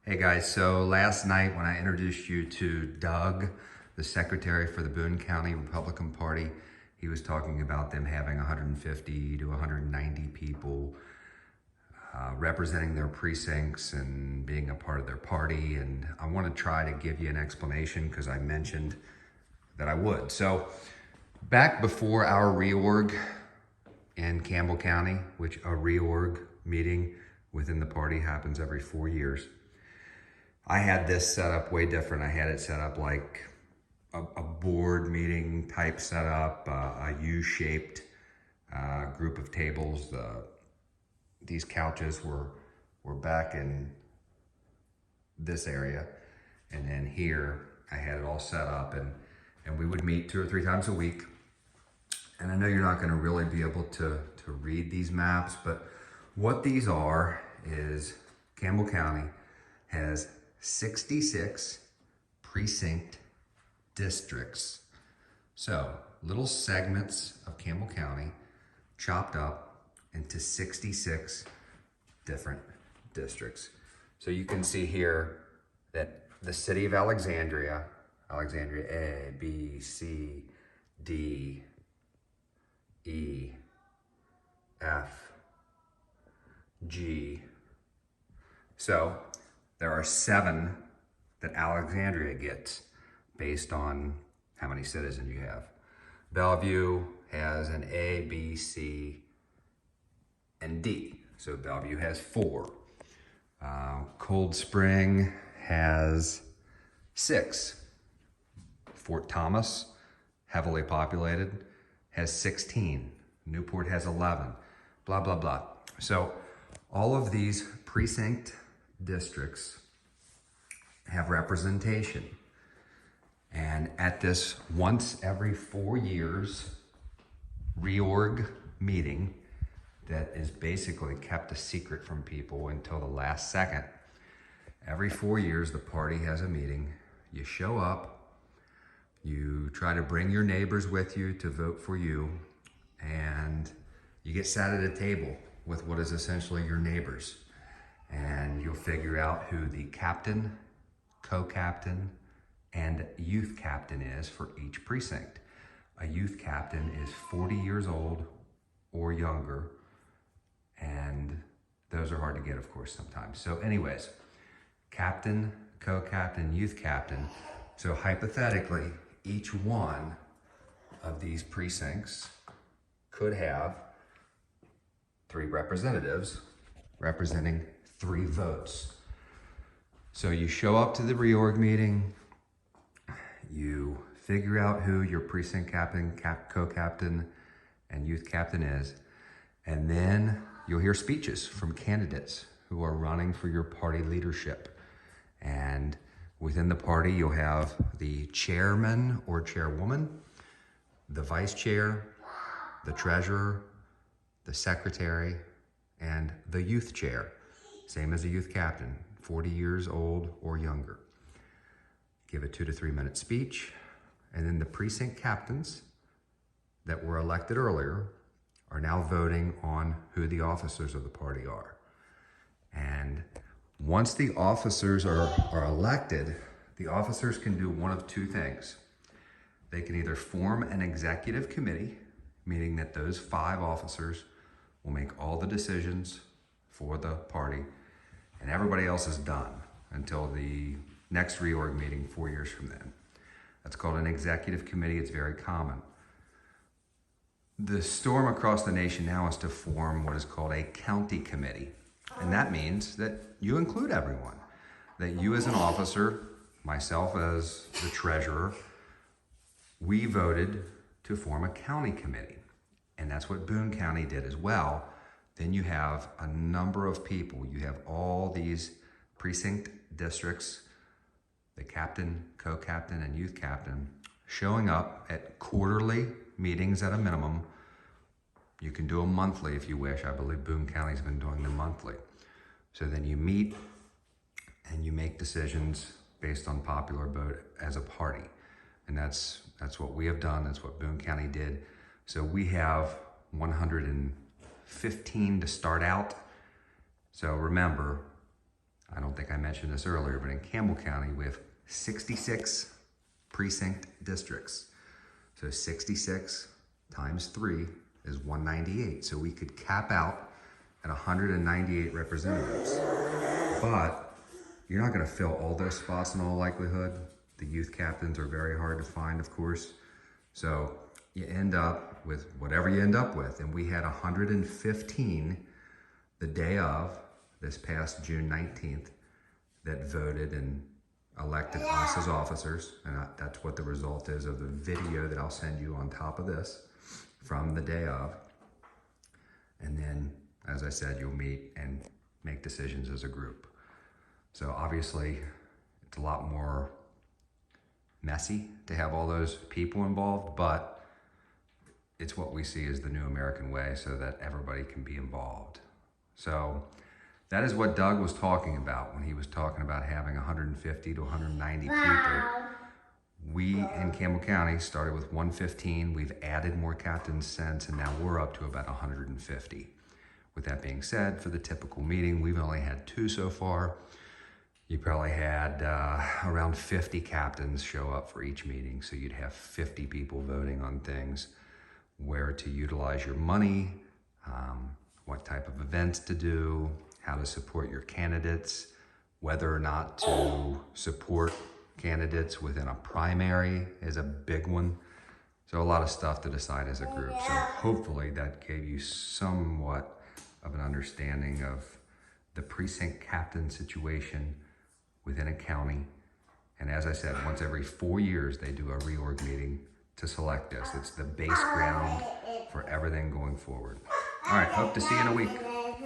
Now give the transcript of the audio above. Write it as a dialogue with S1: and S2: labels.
S1: Hey guys, so last night when I introduced you to Doug, the secretary for the Boone County Republican Party, he was talking about them having 150 to 190 people representing their precincts and being a part of their party. And I want to try to give you an explanation because I mentioned that I would. So back before our reorg in Campbell County, which a reorg meeting within the party happens every 4 years, I had this set up way different. I had it set up like a board meeting type setup, a U-shaped group of tables. These couches were back in this area. And then here, I had it all set up and we would meet 2 or 3 times a week. And I know you're not gonna really be able to read these maps, but what these are is Campbell County has 66 precinct districts. So little segments of Campbell County chopped up into 66 different districts. So you can see here that the city of Alexandria A, B, C, D, E, F, G. So there are 7 that Alexandria gets based on how many citizens you have. Bellevue has an A, B, C, and D. So Bellevue has 4. Cold Spring has 6. Fort Thomas, heavily populated, has 16. Newport has 11, blah, blah, blah. So all of these precinct districts have representation. And at this once every 4 years reorg meeting that is basically kept a secret from people until the last second, every 4 years the party has a meeting. You show up, you try to bring your neighbors with you to vote for you, and you get sat at a table with what is essentially your neighbors. And you'll figure out who the captain, co-captain, and youth captain is for each precinct. A youth captain is 40 years old or younger, and those are hard to get, of course, sometimes. So anyways, captain, co-captain, youth captain. So hypothetically, each one of these precincts could have 3 representatives representing 3 votes. So you show up to the reorg meeting, you figure out who your precinct captain, co-captain, and youth captain is, and then you'll hear speeches from candidates who are running for your party leadership. And within the party, you'll have the chairman or chairwoman, the vice chair, the treasurer, the secretary, and the youth chair. Same as a youth captain, 40 years old or younger. Give a 2 to 3 minute speech, and then the precinct captains that were elected earlier are now voting on who the officers of the party are. And once the officers are elected, the officers can do one of 2 things. They can either form an executive committee, meaning that those 5 officers will make all the decisions for the party, and everybody else is done until the next reorg meeting 4 years from then. That's called an executive committee. It's very common. The storm across the nation now is to form what is called a county committee. And that means that you include everyone. That you as an officer, myself as the treasurer, we voted to form a county committee. And that's what Boone County did as well. Then you have a number of people. You have all these precinct districts, the captain, co-captain, and youth captain, showing up at quarterly meetings at a minimum. You can do them monthly if you wish. I believe Boone County's been doing them monthly. So then you meet and you make decisions based on popular vote as a party. And that's what we have done. That's what Boone County did. So we have 115 to start out. So remember, I don't think I mentioned this earlier, but in Campbell County, we have 66 precinct districts. So 66 times 3 is 198. So we could cap out at 198 representatives. But you're not going to fill all those spots in all likelihood. The youth captains are very hard to find, of course. So you end up with whatever you end up with. And we had 115 the day of, this past June 19th, that voted and elected us as officers. And that's what the result is of the video that I'll send you on top of this from the day of. And then, as I said, you'll meet and make decisions as a group. So obviously, it's a lot more messy to have all those people involved, but it's what we see as the new American way so that everybody can be involved. So that is what Doug was talking about when he was talking about having 150 to 190 people. We in Campbell County started with 115. We've added more captains since, and now we're up to about 150. With that being said, for the typical meeting, we've only had 2 so far. You probably had around 50 captains show up for each meeting. So you'd have 50 people voting on things, where to utilize your money, what type of events to do, how to support your candidates, whether or not to support candidates within a primary is a big one. So a lot of stuff to decide as a group. So hopefully that gave you somewhat of an understanding of the precinct captain situation within a county. And as I said, once every 4 years, they do a reorg meeting to select this. It's the base ground for everything going forward. All right, hope to see you in a week.